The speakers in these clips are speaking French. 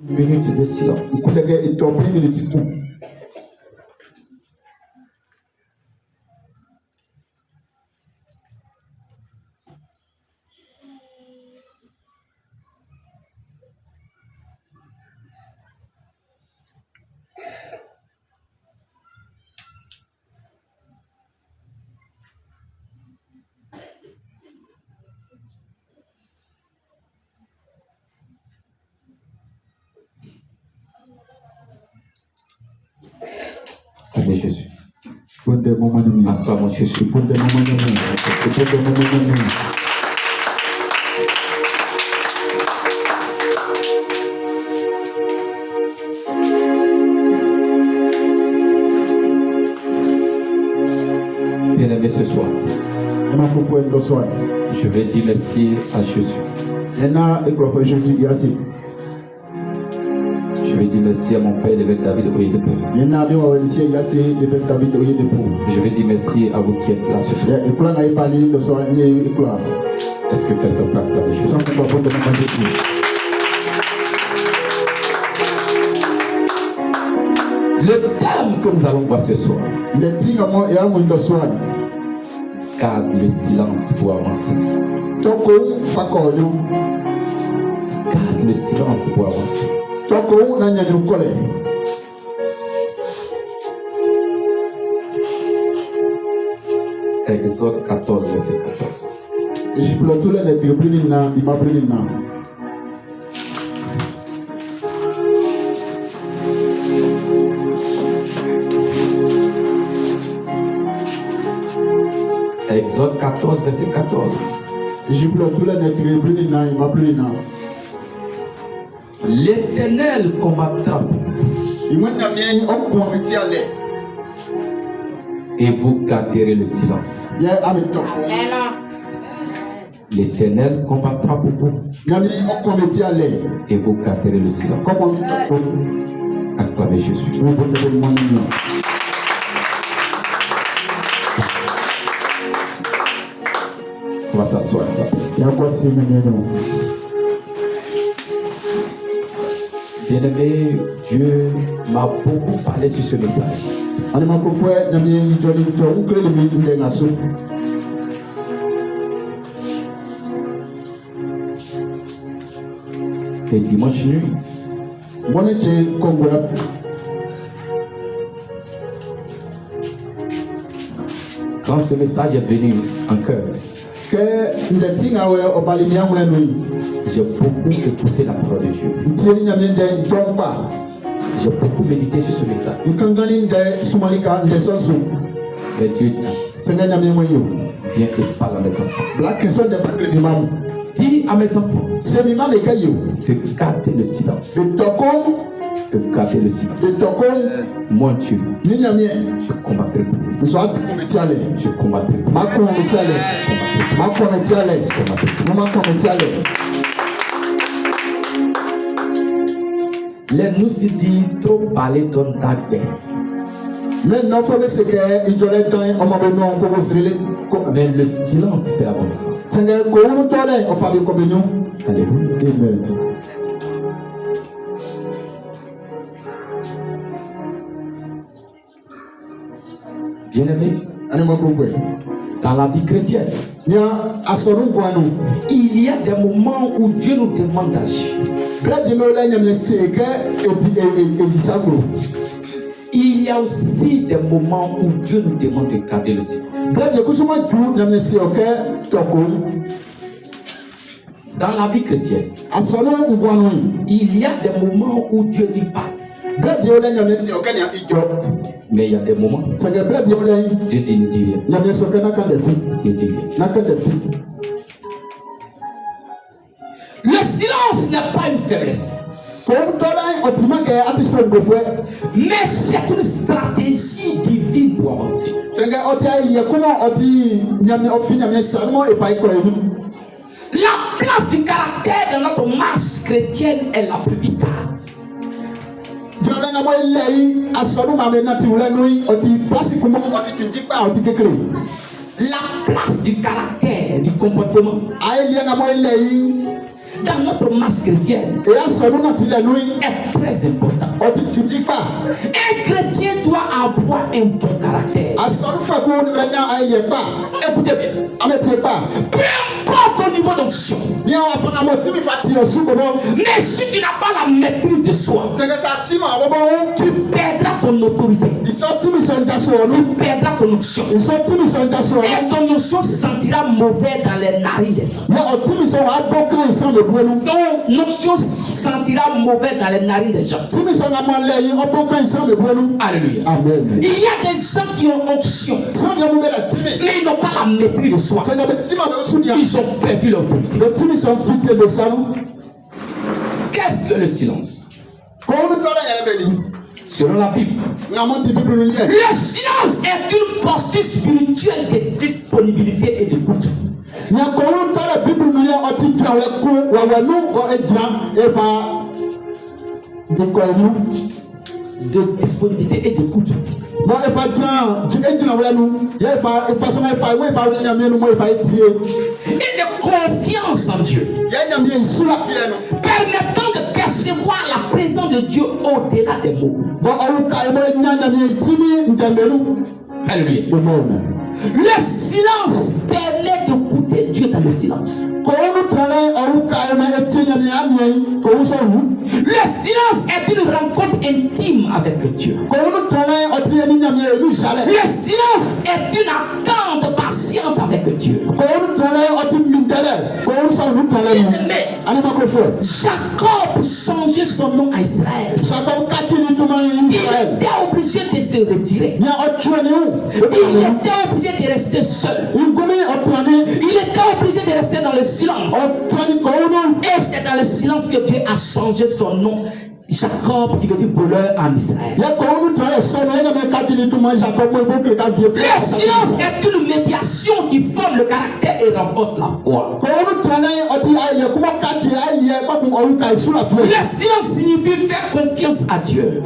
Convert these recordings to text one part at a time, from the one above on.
Minute de silence. Avec Jésus. Acclamons Jésus. Bien-aimé ce soir, je vais dire merci à Jésus. Je vais dire merci à mon père, l'évêque David Oyedepo. Je vais dire merci à vous qui êtes là ce soir. Est-ce que quelqu'un peut acclamer Jésus? Le thème que nous allons voir ce soir, garde le silence pour avancer. Garde le silence pour avancer. Exode 14, verset 14. Exode 14, verset 14. L'Éternel combattra pour vous. Et vous garderez le silence. L'Éternel combattra pour vous. Et vous garderez le silence. Acclamez Jésus. On va s'asseoir. Bien-aimé, Dieu m'a beaucoup parlé sur ce message. Et dimanche nuit, quand ce message est venu en cœur, j'ai beaucoup écouté la parole de Dieu. J'ai beaucoup médité sur ce message. Mais Dieu dit, viens et parle à mes enfants. Dis à mes enfants de garder le silence. De garder le silence. Moi Dieu, je combattrai pour vous. Je combattrai pour les nous dit trop parler donne ta paix. Mais le silence fait avancer. Alléluia. Amen. Bien-aimé, dans la vie chrétienne, il y a des moments où Dieu nous demande d'agir. Il y a aussi des moments où Dieu nous demande de garder le silence. Dans la vie chrétienne, il y a des moments où Dieu dit pas. Mais il y a des moments où Dieu dit ne dit rien. Ne dit rien. Le silence n'est pas une faiblesse. Mais c'est une stratégie divine pour avancer. La place du caractère dans notre marche chrétienne est la plus vitale. La place du caractère, du comportement dans notre masse chrétienne est très important. Un chrétien doit avoir un bon caractère. Écoutez bien. Peu importe ton niveau d'onction, mais si tu n'as pas la maîtrise de soi, tu perdras ton autorité, tu perdras ton onction, et ton onction se sentira mauvais dans les narines des gens. Ton onction se sentira mauvais dans les narines des gens. Alléluia. Amen. Il y a des gens qui ont onction, mais ils n'ont pas la maîtrise de soi. Ils ont perdu leur autorité. Qu'est-ce que le silence? Selon la Bible, le silence est une posture spirituelle de disponibilité et d'écoute. De disponibilité et d'écoute. Et de confiance en Dieu, permettant de percevoir la présence de Dieu au-delà des mots. Alléluia. Le silence permet d'écouter Dieu dans le silence. Le silence est une rencontre intime avec Dieu. Le silence est une attente patiente avec Dieu. Jacob changeait son nom à Israël. Il était obligé de se retirer. Il était obligé de rester seul. Il était obligé de rester dans le silence. Et c'est dans le silence que Dieu a changé son nom. Jacob, qui veut dire voleur en Israël. Le silence est une médiation qui forme le caractère et renforce la foi. Le silence signifie faire confiance à Dieu.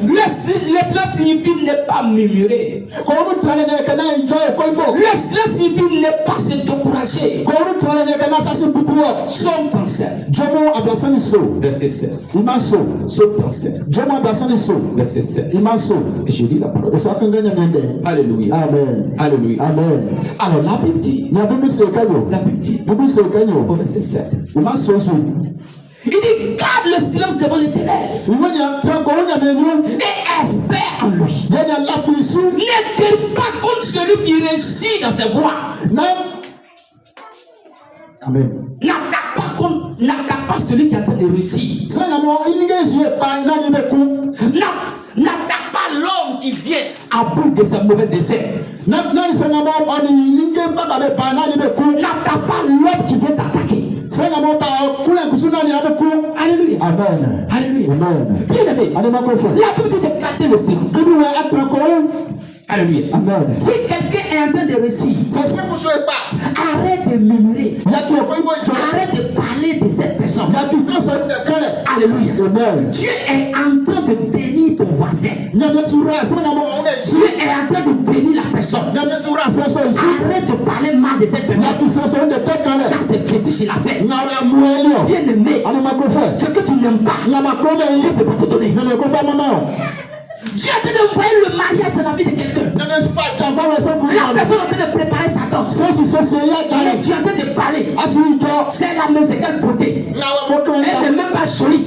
Le silence signifie ne pas murmurer. Le silence signifie ne pas se décourager. Somme 37. Verset 7. Somme 37. Verset 7. Je lis la parole. Alléluia. Amen. Alléluia. Amen. Alors la Bible dit. La Bible dit. Au verset 7. Il dit, garde le silence devant l'Éternel et espère en lui. Ne t'aime pas contre celui qui réussit dans ses voies. Amen. N'attaque pas celui qui est en train de réussir. N'attaque pas l'homme qui vient à bout de sa mauvaise dessein. N'attaque pas l'homme qui vient t'attaquer. Alléluia. Amen. Alléluia. Amen. Bien aimé, la Bible dit de garder le silence. Alléluia. Amen. Si quelqu'un est en train de réussir, arrête de murmurer. Arrête de parler de cette personne. Alléluia. Amen. Dieu est en train de bénir ton voisin. Dieu est en train de bénir la personne. Arrête de parler mal de cette personne. Ça c'est fétiche, il a fait. Bien aimé, ce que tu n'aimes pas, Dieu ne peut pas te donner. Dieu est en train de voir le mariage dans la vie de quelqu'un. La personne est en train de préparer sa danse. Dieu est en train de parler. C'est la même, c'est quelle beauté. Elle n'est même pas jolie.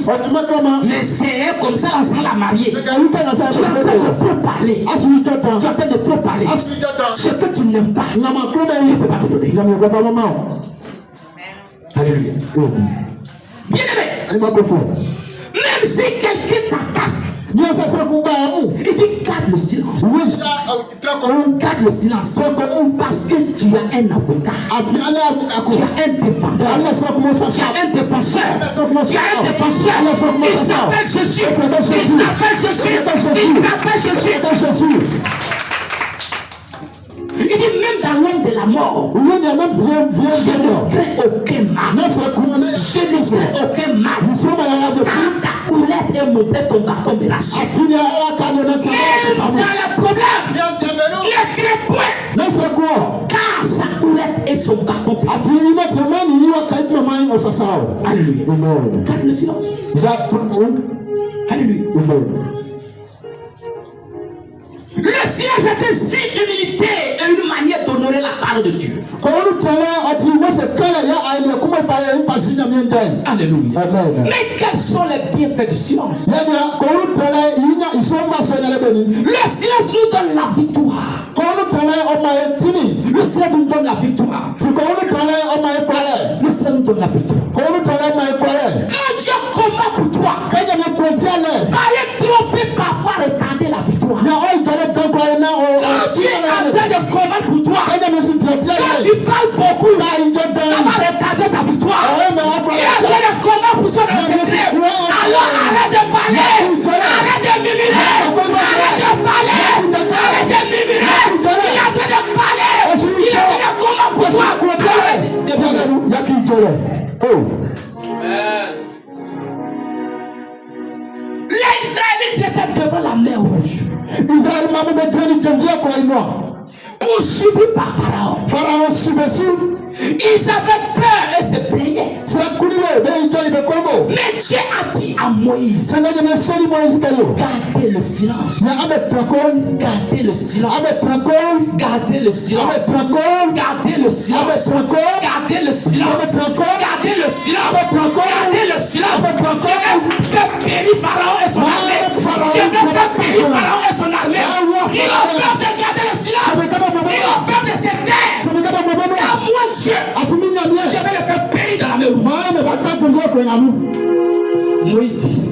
Mais c'est comme ça, on s'en l'a mariée. Tu es en train de trop parler. Tu es en train de trop parler. Ce que tu n'aimes pas, Dieu ne peut pas te donner. Alléluia. Bien aimé. Même si quelqu'un t'attaque, il dit garde le silence. Garde le silence. Parce que tu as un avocat. Tu as un défenseur. Il s'appelle Jésus. Il dit même dans l'ombre de la mort, je ne crains aucun mal. Je ne crains aucun mal. Car ta houlette et mon blé, ton bâton me rassure. Et dans le problème, ne crains point. Car sa houlette et son bâton te rassure. Alléluia. Garde le silence. Alléluia. Le silence est un signe d'humilité et une manière d'honorer la parole de Dieu. Alléluia. Mais quels sont les bienfaits du silence? Le silence nous donne la victoire. Le silence nous donne la victoire. Le silence nous donne la victoire. Quand Dieu combat pour toi, parler trop peut parfois retarder la victoire. Quand tu es en train de combattre pour toi, quand tu parles beaucoup, ça va retarder ta victoire. Tu es en train de combattre pour toi dans le secret. Alors arrête de parler. Arrête de murmurer. Arrête de parler. Arrête de murmurer. Il est en train de parler. Il est en train de combattre pour toi. Arrête de Les Israélites étaient devant la mer rouge. Poursuivis par Pharaon. Ils avaient peur et se plaignaient. Mais Dieu a dit à Moïse, gardez le silence. Gardez le silence. Gardez le silence. Gardez le silence. Gardez le silence. Gardez le silence. Gardez le silence. Je vais faire périr Pharaon et son armée. Je vais faire périr Pharaon et son armée. Ils ont peur de garder le silence. Ils ont peur de se taire. À moi Dieu, je vais le faire périr dans la mer rouge. Moïse dit,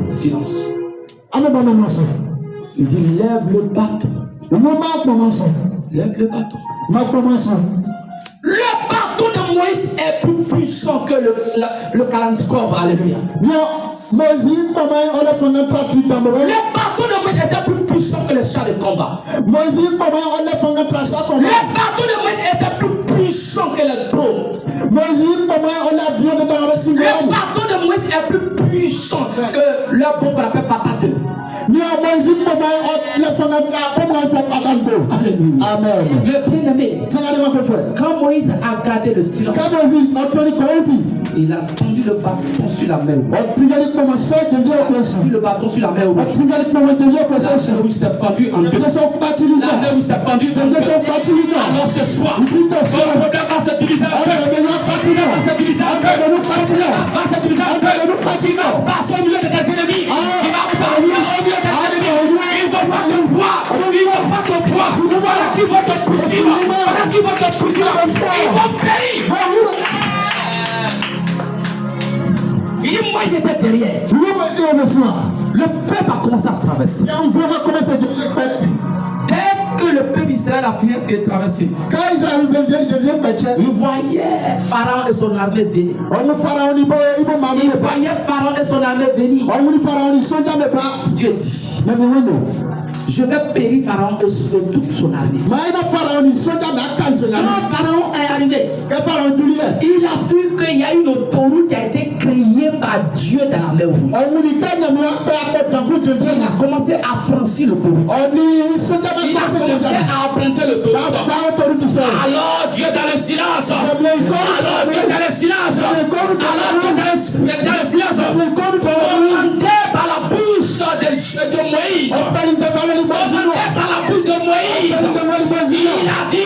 silence. Il dit, lève le bâton. Lève le bâton. Le bâton de Moïse est plus puissant que le Kalashnikov. Alléluia. Le bâton de Moïse était plus puissant que les chars de combat. Le bâton de Moïse était plus puissant que les drones. Le bâton de Moïse est plus puissant que leur bombe qu'on appelle Papa 2. Alléluia. Amen. Le bien-aimé, quand Moïse a gardé le silence, il a tendu le bâton sur la mer rouge. Il a tendu le bâton sur la mer rouge. La mer rouge s'est fendue en deux. La mer rouge s'est fendue en deux. Alors ce soir, votre problème va se diviser en deux. Va se diviser en deux. Va se diviser en deux. Passe au milieu de tes ennemis. Il va passer au milieu de tes ennemis. Ils ne vont pas te voir. Ils ne vont pas te voir. Voilà qui vont te pousser. Voilà qui vont te pousser. Ils vont périr. Il dit, moi j'étais derrière. Le peuple a commencé à traverser. Dès que le peuple Israël a fini de traverser, il voyait Pharaon et son armée venir. Il voyait Pharaon et son armée venir. Dieu dit, je vais périr Pharaon et toute son armée. Quand Pharaon est arrivé, il a vu qu'il y a une autoroute qui a été créée par Dieu dans la mer rouge. Il a commencé à franchir l'autoroute. Il a commencé à emprunter l'autoroute. Alors Dieu dans le silence. Alors Dieu dans le silence. Alors Dieu dans le silence. Commandé par la bouche de Moïse. Par la bouche de Moïse, il a dit,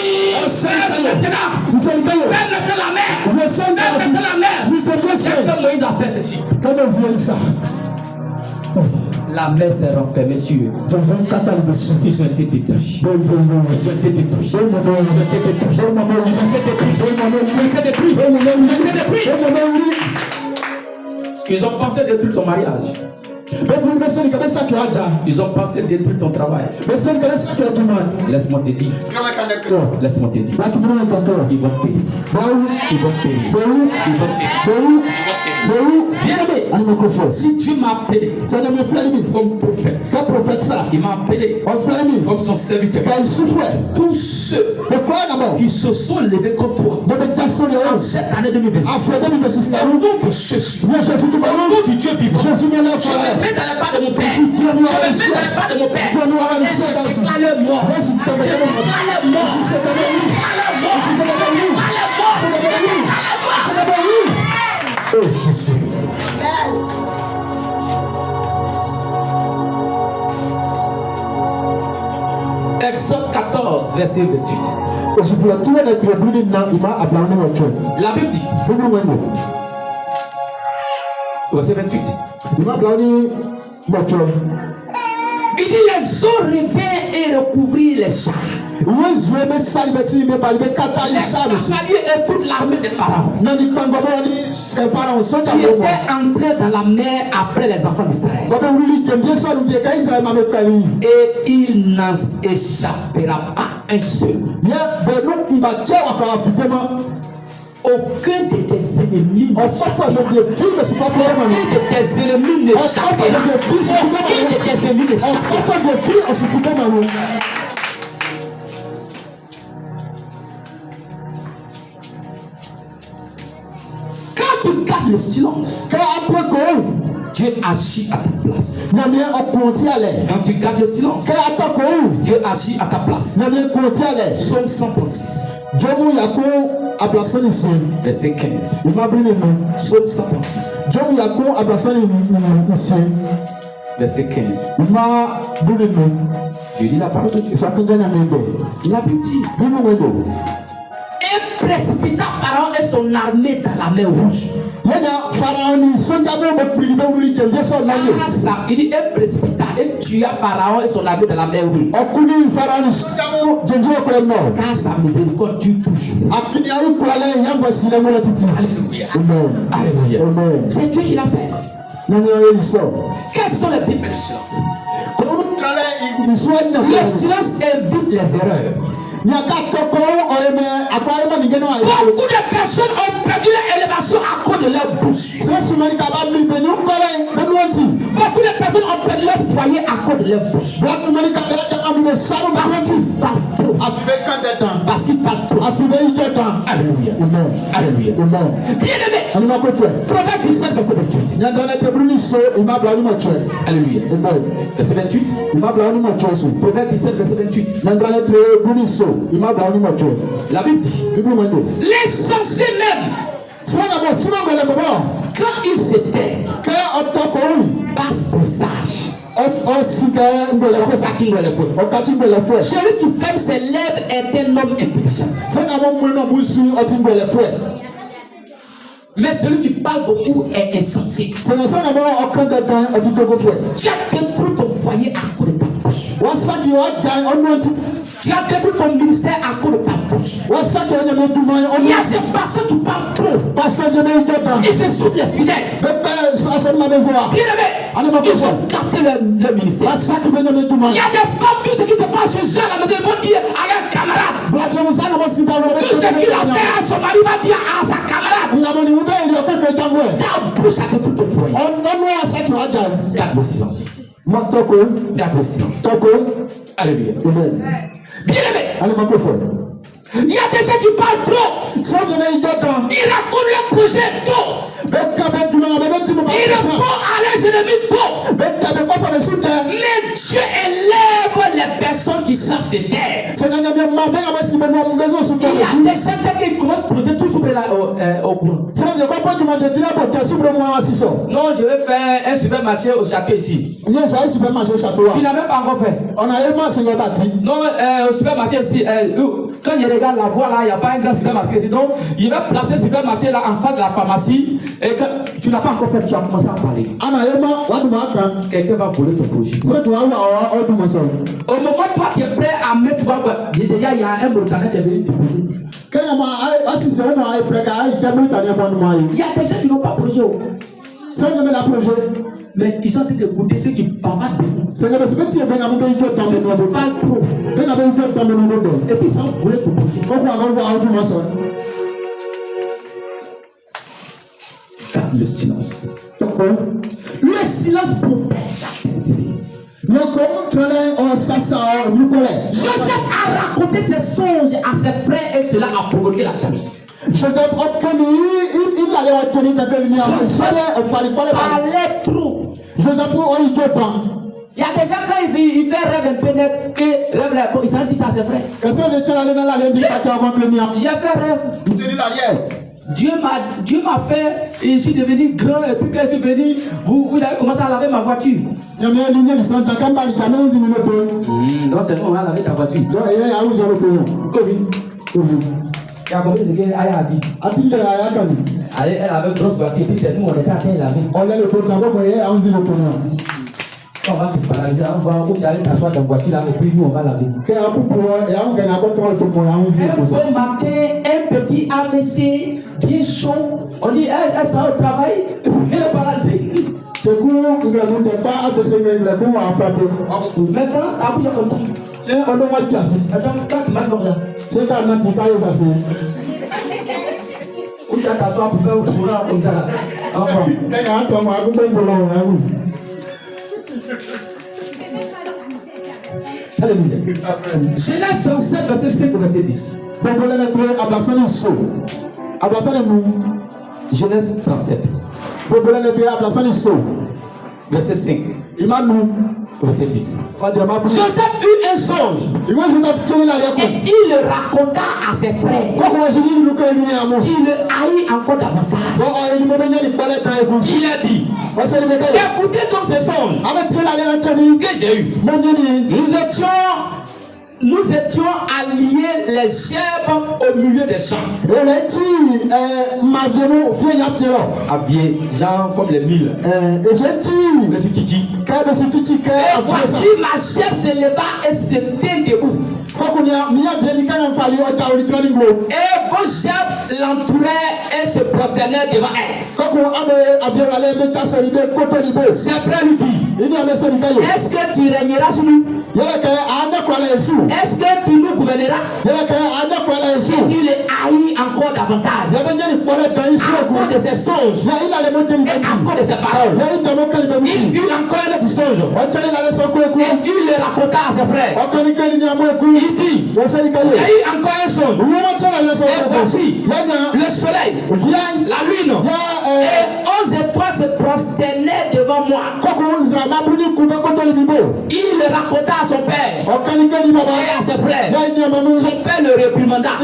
ferme maintenant la mer. C'est que Moïse a fait ceci. La mer s'est refermée sur eux. Ils ont été détruits. Ils ont pensé détruire ton mariage. Ils ont pensé détruire ton travail. Laisse-moi te dire. Laisse-moi te dire. Ils vont payer. Bien-aimé, si Dieu m'a appelé comme prophète, il m'a appelé comme son serviteur. Tous ceux qui se sont levés contre toi en cette année 2026, au nom de Jésus, au nom du Dieu vivant, je vais mettre dans les pas de mon Père. Je vais mettre dans les pas de mon Père. Et je déclare mort. Je déclare mort. Oh Jésus. Exode 14, verset 28. La Bible dit, verset 28. Il dit les eaux reviennent et recouvrent les champs. Les cavaliers et toute l'armée de Pharaon qui étaient entrés dans la mer après les enfants d'Israël. Et il n'en échappera pas un seul. Aucun de tes ennemis n'échappera. Aucun de tes ennemis n'échappera. Aucun de tes ennemis n'échappera. Quand tu gardes le silence, Dieu agit à ta place. Quand tu gardes le silence, Dieu agit à ta place. Psaume 136. Verset 15. Psaume 136. Verset 15. Je lis la parole de Dieu. La Bible dit, et précipita Pharaon et son armée dans la mer Rouge. Il dit, et précipita et tua Pharaon et son armée dans la mer Rouge. Car sa miséricorde dure toujours. Alléluia. Alléluia. C'est Dieu qui l'a fait. Quels sont les bibles du silence? Le silence évite les erreurs. Beaucoup de personnes ont perdu leur élévation à cause de leur bouche. Beaucoup de personnes ont perdu leur foyer à cause de leur bouche. Parce qu'ils parlent trop. Alléluia. Alléluia. Bien-aimé, Proverbe 17, verset 28. Alléluia. Verset 28. Proverbe 17, verset 28. La Bible dit, les sensés même, quand ils s'étaient, passe pour sage. Celui qui ferme ses lèvres est un homme intelligent. Mais celui qui parle beaucoup est insensé. Tu as détruit ton foyer à cause de ta bouche. Tu as détruit ton ministère à cause de ta bouche. Il y a des personnes qui parlent trop. Ils se sautent les fidèles. Bien-aimés, ils ont gâté leur ministère. Il y a des femmes, tout ce qui se passe chez eux, ils vont dire à un camarade. Tout ce qu'il a fait à son mari va dire à sa camarade. Ta bouche a détruit ton foyer. Garde le silence. Garde le silence. Alléluia. Bien-aimé, il y a des gens qui parlent trop. Ils racontent leur projet trop. Ils répondent à leurs ennemis trop. Mais Dieu élève les personnes qui savent se taire. Il y a des gens qui commencent à projet tout souper au courant. Non, je vais faire un supermarché au château ici. Tu n'as même pas encore fait. Non, au supermarché ici, quand je regarde la voie là, il n'y a pas un grand supermarché ici. Donc, il va placer le supermarché là en face de la pharmacie. Et quand tu n'as pas encore fait, tu as commencé à parler. Quelqu'un va voler ton projet. Au moment où toi tu es prêt à mettre, déjà il y a un Mauritanien qui est venu déposer. Il y a des gens qui n'ont pas projet. Mais ils sont en train de goûter ceux qui parlent beaucoup. Ceux qui parlent trop. Et puis ils ont volé ton projet. Garde le silence. Le silence protège la destinée. Joseph a raconté ses songes à ses frères et cela a provoqué la jalousie. Joseph parlait trop. Il y a des gens quand il fait rêve un peu net, que rêve là, il s'en dit ça à ses frères. J'ai fait rêve. Dieu m'a fait, et je suis devenu grand, et puis quand je suis venu, vous avez commencé à laver ma voiture. Donc c'est bon, on va laver ta voiture. Elle avait une grosse voiture, puis c'est nous, on était à terre laver. On va te paralyser, on va où tu allais t'asseoir dans la voiture là, et puis nous on va laver. Un beau matin, un petit AVC, bien chaud, on dit elle sera au travail, elle est paralysée. Maintenant, t'as bougé comme ça. Attends, quand tu m'as comme ça. Où tu vas t'asseoir pour faire un courant comme ça là. Alléluia. Genèse 37, verset 5 au verset 10. Genèse 37. Verset 5. Verset 10. Joseph eut un songe. Et il le raconta à ses frères. Il le haït encore davantage. Il a dit, écoutez donc ce songe que j'ai eu. Nous étions alliés les gerbes au milieu des champs. Genre comme les mille. Et voici ma gerbe se leva et se tint debout. Et vos gerbes l'entouraient et se prosternaient devant elle. Ses frères lui disent, est-ce que tu régneras sur nous? Est-ce que tu nous gouverneras? Il est haï encore davantage. À cause de ses songes et à cause de ses paroles. Il eut encore un autre songe. Et il le raconta à ses frères. Il dit, il y a eu encore un songe. Et voici le soleil, la lune et 11 étoiles se prosternaient devant moi. Il le raconta à son père et à ses frères. Son père le réprimanda et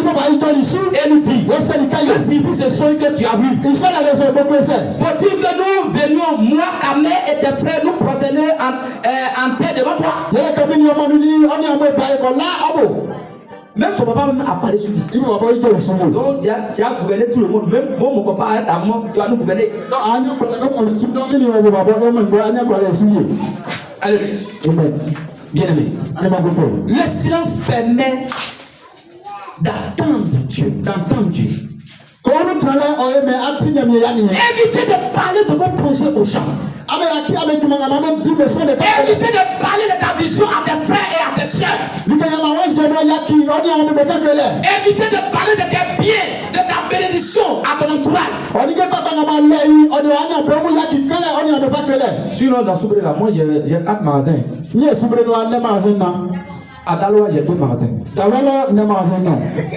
lui dit, que signifie ce songe que tu as vu? Faut-il que nous venions, moi, ta mère et tes frères, nous prosterner en terre devant toi? Même son papa même a parlé sur lui. Donc tu as gouverné tout le monde. Même mon papa et ta maman, tu as nous gouverné. Alléluia. Bien aimé. Le silence permet d'attendre Dieu. Évitez de parler de vos projets au champ. Évitez de parler de ta vision à tes frères et à tes soeurs. Évitez de parler de tes biens, de ta bénédiction à ton entourage. Sinon, dans Soubré là, moi j'ai 4 magasins. À Daloa, j'ai 2 magasins.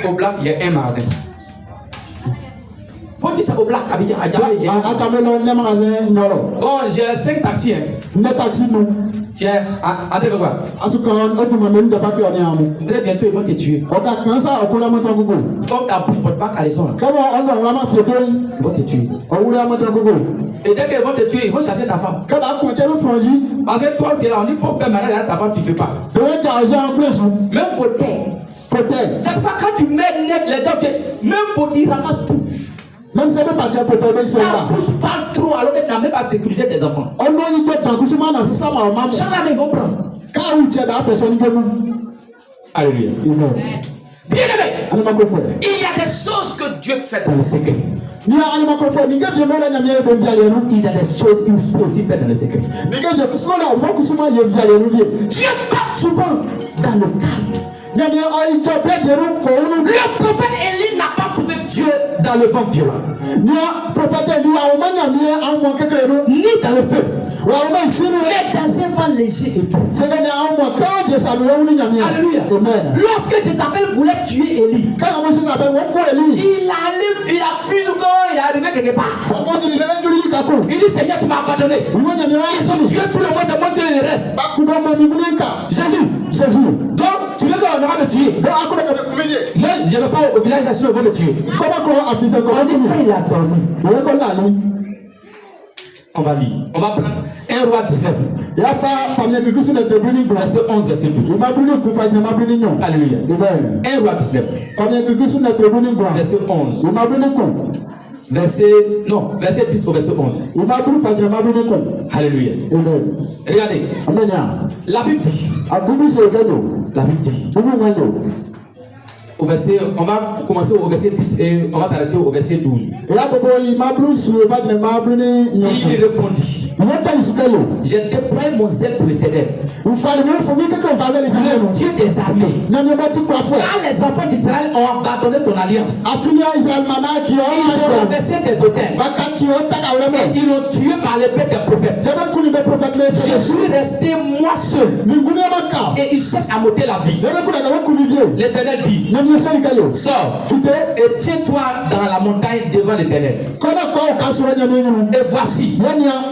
Au Black, il y a 1 magasin. Bon, j'ai 5 taxis. J'ai quoi? Très bientôt, ils vont te tuer. Comme ta bouche ne porte pas caleçon. Ils vont te tuer. Et dès qu'ils vont te tuer, ils vont chasser ta femme. Parce que toi, tu es là, on dit qu'il faut faire mariage à ta femme, tu ne fais pas. Même fauteuil. C'est pas quand tu mets net les gens, même fauteuil, il ramasse tout. Même si ça ne pousse pas trop, alors que tu n'as même pas sécurisé tes enfants. Chacun ils vont prendre. Alléluia. Bien aimé, il y a des choses que Dieu fait dans le secret. Il y a des choses qu'il faut aussi faire dans le secret. Dieu parle souvent dans le calme. Le prophète Élie n'a pas trouvé Dieu dans le vent violent, ni dans le feu, mais dans un vent léger et tout. Alléluia. Lorsque Jézabel voulait tuer Élie, il a fui le corps, il est arrivé quelque part. Il dit, Seigneur, tu m'as abandonné. Ils ont tué tout le monde, c'est moi seul le reste. Jésus. Donc, tu veux qu'on aura me tuer? tuer. Moi, je ne vais pas au village national, ils vont le tuer. Comment on dit quand il a dormi? On va lire. On va prendre 1 roi 19. Verset 11, verset 12. Alléluia. 1 roi 19. Verset 11. Verset 10 au verset 11. Alléluia. Regardez. La Bible dit. La Bible dit. Au verset, on va commencer au verset 10 et on va s'arrêter au verset 12. Il répondit: j'ai déployé mon zèle pour l'Éternel, Dieu des armées. Quand les enfants d'Israël ont abandonné ton alliance, ils ont renversé tes autels, ils l'ont tué par l'épée des prophètes. Je suis resté moi seul et ils cherchent à m'ôter la vie. L'Éternel dit: sors et tiens-toi dans la montagne devant l'Éternel. Et voici,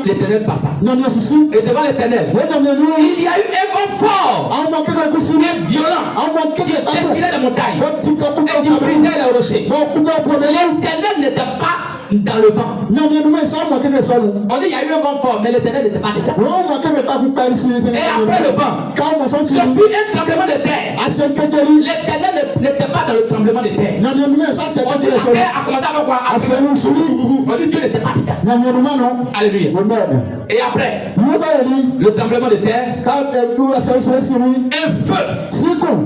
l'Éternel passa. Et devant l'Éternel, il y a eu un vent fort et violent qui déchirait les montagnes et qui brisait les rochers. L'Éternel n'était pas dans le vent. On dit il y a eu un vent fort, mais l'Éternel n'était pas dedans. Et après le vent, ce fut un tremblement de terre. L'Éternel n'était pas dans le tremblement de terre. On dit après a commencé avec quoi? On dit Dieu n'était pas dedans. Alléluia. Et après le tremblement de terre, un feu.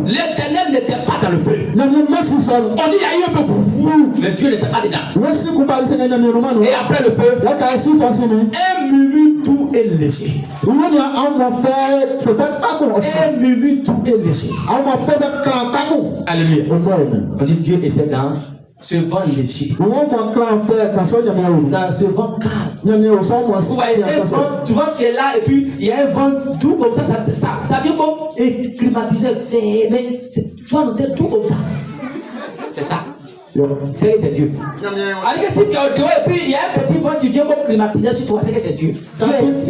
L'Éternel n'était pas dans le feu. On dit il y a eu un peu, mais Dieu n'était pas dedans. Et après le feu, un murmure doux et léger. Un murmure doux et léger. Alléluia. On dit Dieu était dans ce vent léger. Dans ce vent calme. Vous voyez, souvent tu es là et puis il y a un vent doux comme ça vient comme climatiser, mais c'est doux comme ça. C'est ça. C'est Dieu. Alors que si tu es au dehors et puis il y a un petit vent qui vient comme climatiser sur toi, c'est que c'est Dieu.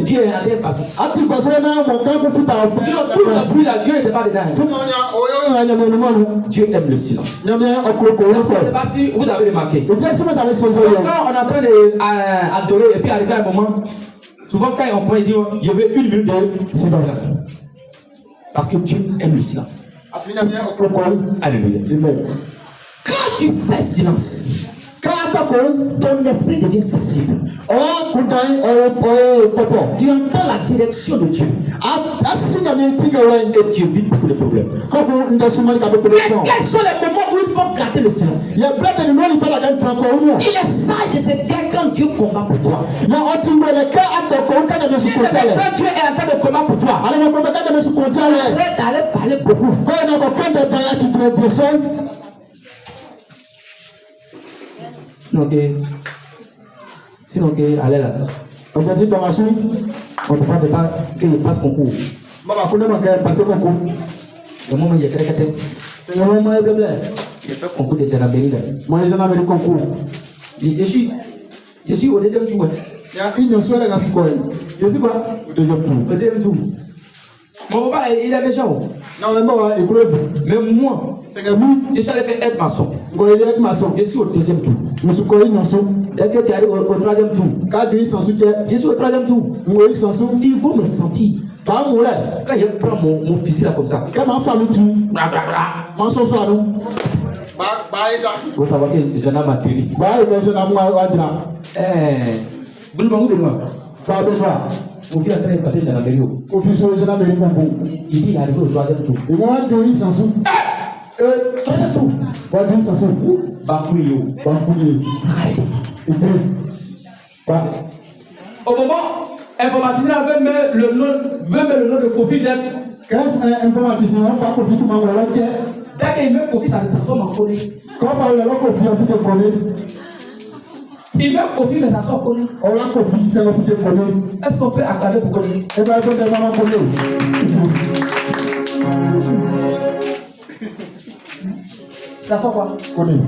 Dieu est en train de passer. Tout le bruit là, Dieu n'était pas dedans. Dieu aime le silence. Je ne sais pas si vous avez remarqué. Quand on est en train d'adorer et puis arriver à un moment, souvent quand on prend, il dit je veux 1 minute de silence. Parce que Dieu aime le silence. Alléluia. Quand tu fais silence, ton esprit devient sensible. Tu entends la direction de Dieu. Et Dieu vit beaucoup de problèmes. Mais quels sont les moments où il faut garder le silence? Il est sage de se taire quand Dieu combat pour toi. Quand Dieu est en train de combattre pour toi, arrête d'aller parler beaucoup. Sinon, allez là. On t'a dit dans ma chambre, on ne peut pas qu'il passe concours. Le moment où il y a quelqu'un, c'est le moment où il fait concours de gendarmerie. Moi, je n'ai pas concours. Je suis au deuxième tour. Je suis quoi? Au deuxième tour. Mon papa, il avait déjà. Mais moi, je suis allé faire aide maçon. Je suis au deuxième tour. Dès que tu arrives au troisième tour, je suis au troisième tour. Ils vont me sentir. Quand je prends mon fusil là comme ça, vous savez que je n'ai pas tenu. Mon fils est en train de passer dans la période. Il dit il est arrivé au troisième tour. Troisième tour. Au moment, informaticien veut mettre le nom de Kofi d'être. Dès qu'il met Kofi, ça se transforme en Koné. Il met Kofi, mais ça sort Koné. Est-ce qu'on peut acclamer pour Koné? Ça sort quoi? Koné.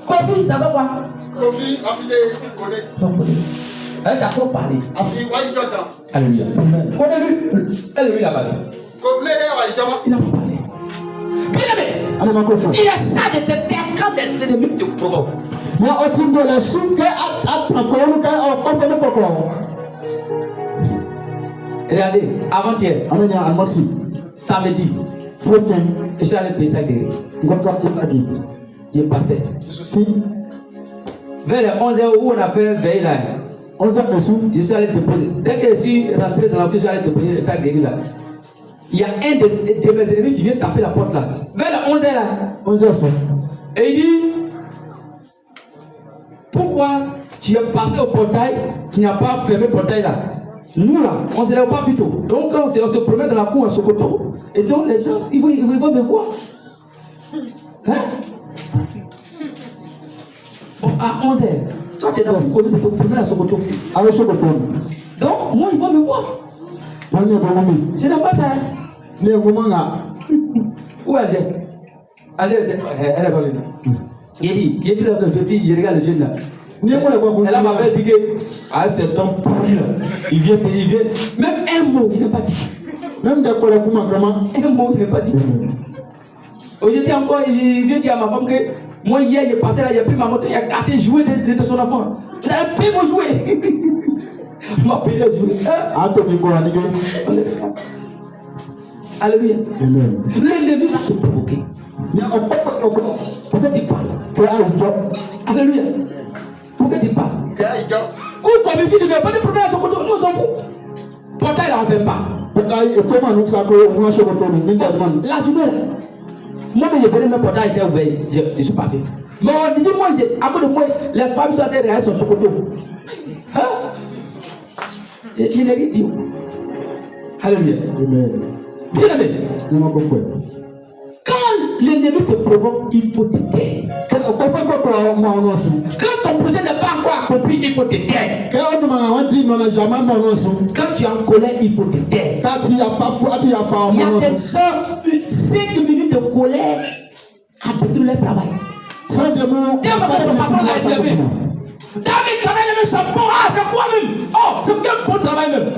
Kofi, ça sort quoi? Kofi, affilé, Koné. Ça sort Koné. Elle t'a trop parlé. Alléluia. On a vu, il a parlé. Il n'a pas parlé. Bien aimé, il est ça de cette terre quand des ennemis te provoquent. Regardez, avant-hier, samedi, je suis allé payer ça guérir. Il est passé. Vers les 11h où on a fait veille là, je suis allé déposer. Dès que je suis rentré dans la vie, je suis allé déposer ça guérir là. Il y a un de mes ennemis qui vient taper la porte là. Vers les 11h là. 11h. Et il dit, pourquoi tu es passé au portail qui n'a pas fermé le portail là? Nous là, on ne se lève pas plus tôt. Donc quand on se promène dans la cour en Sokoto, et donc les gens, ils vont me voir. Hein? Bon, à 11h, toi tu es dans le cour, tu te promènes à Sokoto. Donc, moi ils vont me voir. Je n'aime pas ça. Hein? Où est Angèle? Angèle, elle est pas venue. Il dit, il regarde le jeune là. Elle a m'appelé dit que cet homme pourri là, il vient. Même un mot, il n'a pas dit. Même un mot, il n'a pas dit. Aujourd'hui encore, il vient dire à ma femme que moi hier, il est passé là, il a pris ma moto, il a gâté jouer de son enfant. Il a pris mon jouet. Il m'a payé le jouet. Alléluia. L'ennemi va te provoquer. Pourquoi tu parles? Alléluia. Pourquoi tu parles? Cours comme ici, tu ne veux pas de problème à ce côté, nous on s'en fout. Portail là, on ne fait pas. La journée là, moi je venais même portail était ouvert, je suis passé. Mais on dit, moi, à côté de moi, les femmes sont derrière sur ce côté. Hein? Il est idiot. Alléluia. Bien aimé. Quand l'ennemi te provoque, il faut te taire. Quand ton projet n'est pas encore accompli, il faut te taire. Quand tu es en colère, il faut te taire. Il y a des gens, 5 minutes de colère à détruire leur travail. David travaille le chapeau. Ah, c'est quoi même? Oh, c'est quel bon travail même.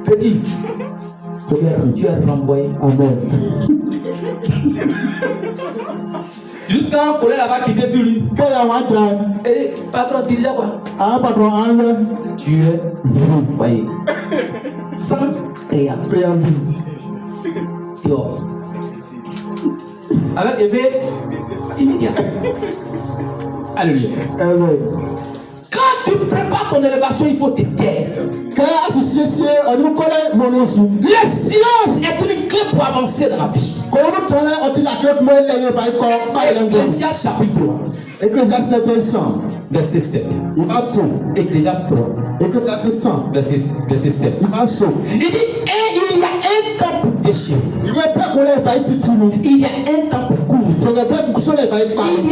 Petit, tu es renvoyé. Amen. Jusqu'à un collègue là-bas qui était sur lui. Et patron, tu disais quoi? Ah, patron, tu es renvoyé. Sans préambule. Avec effet immédiat. Alléluia. Quand tu prépares ton élévation, il faut te taire. Le silence est une clé pour avancer dans la vie. Ecclésiaste chapitre 3. Verset 7. Ecclésiaste 3. Verset 7. Il dit, et il y a un temps pour déchirer. Il y a un temps pour coudre. Il y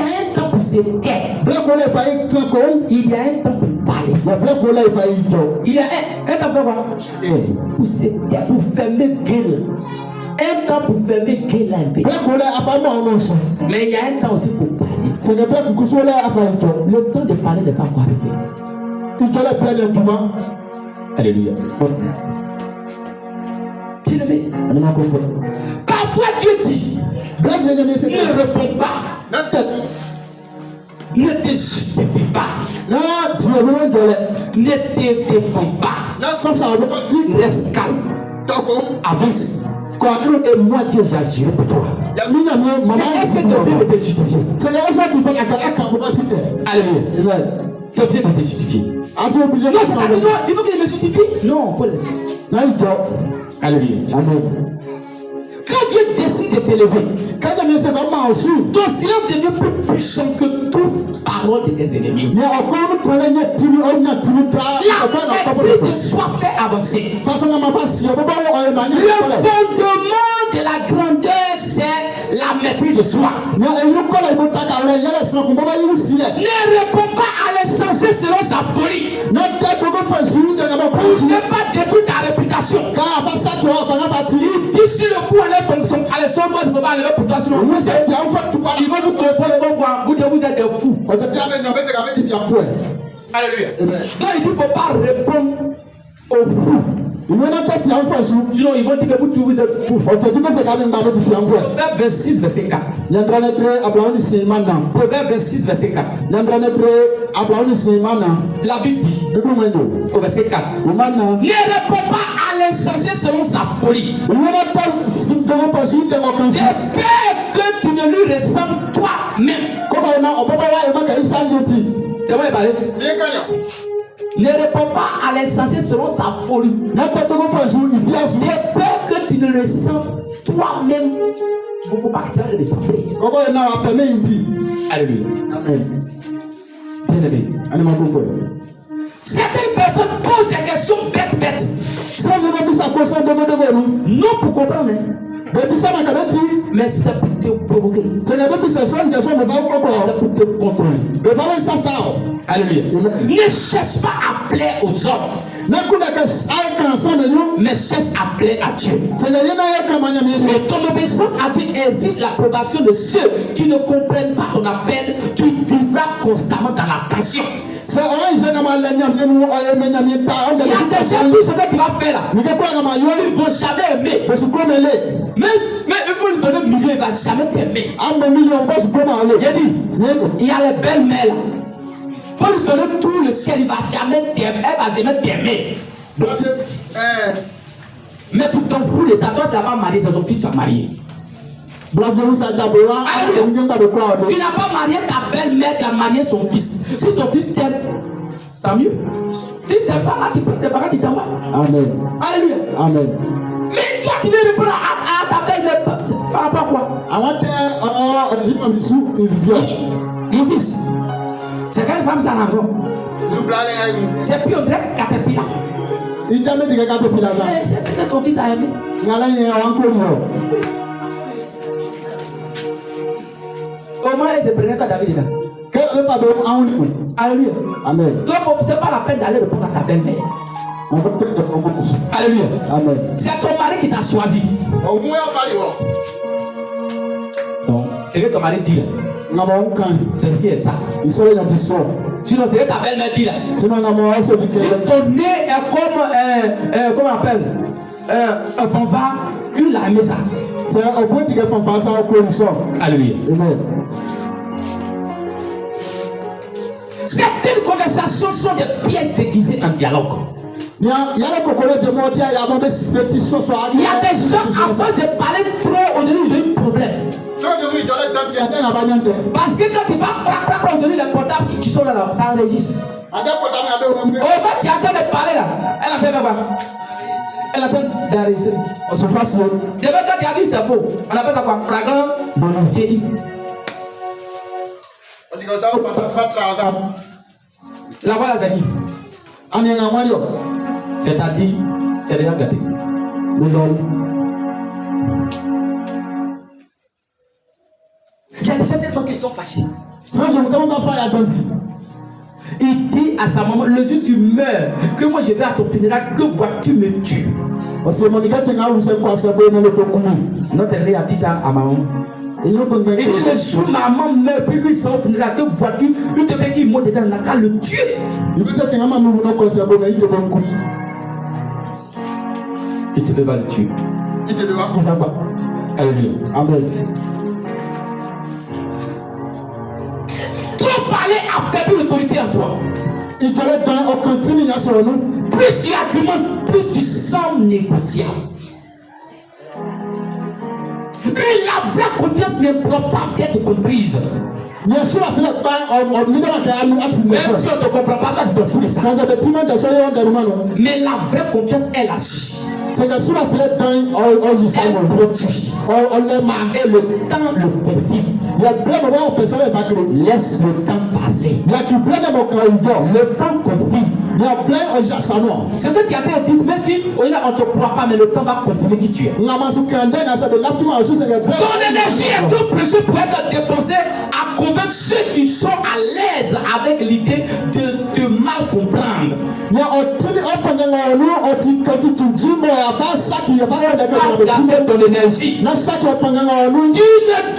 a un temps pour se taire. Il y a un temps pour parler. Il y a un temps pour se taire, pour fermer gueule. Un temps pour fermer gueule un peu. Mais il y a un temps aussi pour parler. Le temps de parler n'est pas encore arrivé. Alléluia. Parfois Dieu dit, ne réponds pas, ne te justifie pas, ne te défends pas, reste calme, avance. Et moi Dieu j'agirai pour toi. Mais est-ce que tu es obligé de te justifier? Alléluia. Tu es obligé de te justifier. Non, c'est pas besoin. Il faut qu'il me justifie. Non, il faut laisser. Alléluia. Amen. Quand Dieu décide de t'élever, ton silence devient plus puissant que toute parole de tes ennemis. La maîtrise de soi fait avancer. Le fondement de la grandeur, c'est la maîtrise de soi. Ne réponds pas à l'essentiel selon sa folie. Pour ne pas détruire ta réputation. Il dit si le fou enlève son caleçon, moi je ne peux pas enlever pour toi. Sinon, ils vont vous confondre, vous êtes des fous. Alléluia. Donc il ne faut pas répondre aux fous. Sinon, ils vont dire que vous êtes fous. Proverbe 26, verset 4. Proverbe 26, verset 4. La Bible dit, au verset 4, ne réponds pas à l'insensé selon sa folie. De peur que tu ne lui ressembles toi-même. C'est bon, il parle. Ne réponds pas à l'insensé selon sa folie. De peur que tu ne le sens toi-même. Il ne faut pas que tu le ressembler. Alléluia. Amen. Bien aimé. Certaines personnes posent des questions bêtes. Non pour comprendre. Mais c'est pour te provoquer. C'est pour te contrôler. Alléluia. Ne cherche pas à plaire aux hommes, mais cherche à plaire à Dieu. Et ton obéissance à Dieu exige l'approbation de ceux qui ne comprennent pas ton appel. Tu vivras constamment dans la tension. Il y a déjà tout ce que tu vas faire là. Ils ne vont jamais aimer. Mais il faut lui donner milieu, il ne va jamais t'aimer. Il y a les belles mères là. Il faut lui donner tout le ciel, il ne va jamais t'aimer. Elle va jamais t'aimer. Mais tu t'en fous de ça. Toi, tu n'as pas marié, c'est son fils qui t'a marié. Tu n'as pas marié ta belle-mère, tu as marié son fils. Si ton fils t'aime, tant mieux. Si tu n'aimes pas là, tu prends tes parents, tu t'en vas. Amen. Alléluia. Amen. Mais toi, tu veux répondre à ta belle-mère par rapport à quoi? Mon fils, c'est quand une femme s'en rend. C'est plus on dirait Caterpillar. C'était ton fils à aimer. Comment elle se prenait toi David là? Alléluia. Amen. Donc c'est pas la peine d'aller répondre à ta belle-mère. Alléluia. Amen. C'est ton mari qui t'a choisi. Donc, c'est que ton mari dit là. C'est ce qui est ça. Sinon, c'est que ta belle-mère dit là. Si ton nez est comme comment on appelle un fanfare, lui il a aimé ça. C'est un bon petit fanfare, ça a Alléluia. Amen. Certaines conversations sont des pièges déguisés en dialogue. Il y a des gens avant de parler trop, aujourd'hui j'ai un problème. Parce que quand tu vas aujourd'hui les portables qui sont là, ça enregistre. Oh, bah, tu attends de parler là. Elle a fait quoi? Elle a fait d'enregistrer. On se fasse. Demain quand tu as dit c'est faux, on appelle ça quoi? Flagrant délit. La voilà Zaki. C'est-à-dire, c'est déjà gâté. Il y a des gens qui sont fâchés. Il dit à sa maman, le jour où tu meurs, que moi je vais à ton funérail, que vois-tu me tuer? Notre aîné a dit ça à maman. Et le jour où maman meurt, puis lui s'en funérail, que vois-tu? Lui te fait qu'il monte dedans, il n'a qu'à le tuer. Il ne te fait pas le tuer. Il te doit pour ça. Alléluia. Amen. Trop parler affaiblit l'autorité en toi. Il fallait dans au continue sur nous. Plus tu argumentes, plus tu sens négociable. Mais la vraie confiance ne peut pas être comprise. Même si on ne te comprend pas, tu te fous de ça. Mais la vraie confiance, elle agit. Elle produit. Et le temps le confirme. Laisse le temps parler. Le temps confirme. Ce que tu as fait, même si on ne te croit pas, mais le temps va confirmer qui tu es. Ton énergie est trop précieuse pour être dépensée à convaincre ceux qui sont à l'aise avec l'idée de mal comprendre. Garder ton énergie. Tu ne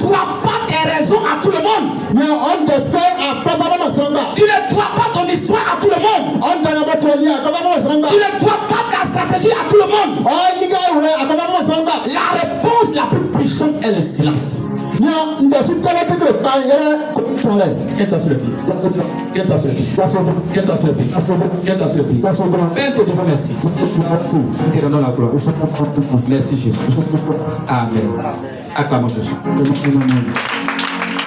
dois pas tes raisons à tout le monde. Tu ne dois pas ton histoire à tout le monde. Tu ne dois pas ta stratégie à tout le monde. est le silence. Tiens-toi sur le pied. Tiens-toi sur le pied. Tiens-toi sur le pied. Tiens-toi sur le pied. Fais que Dieu merci. Nous te rendons la gloire. Merci Jésus. Amen. Acclamons Jésus.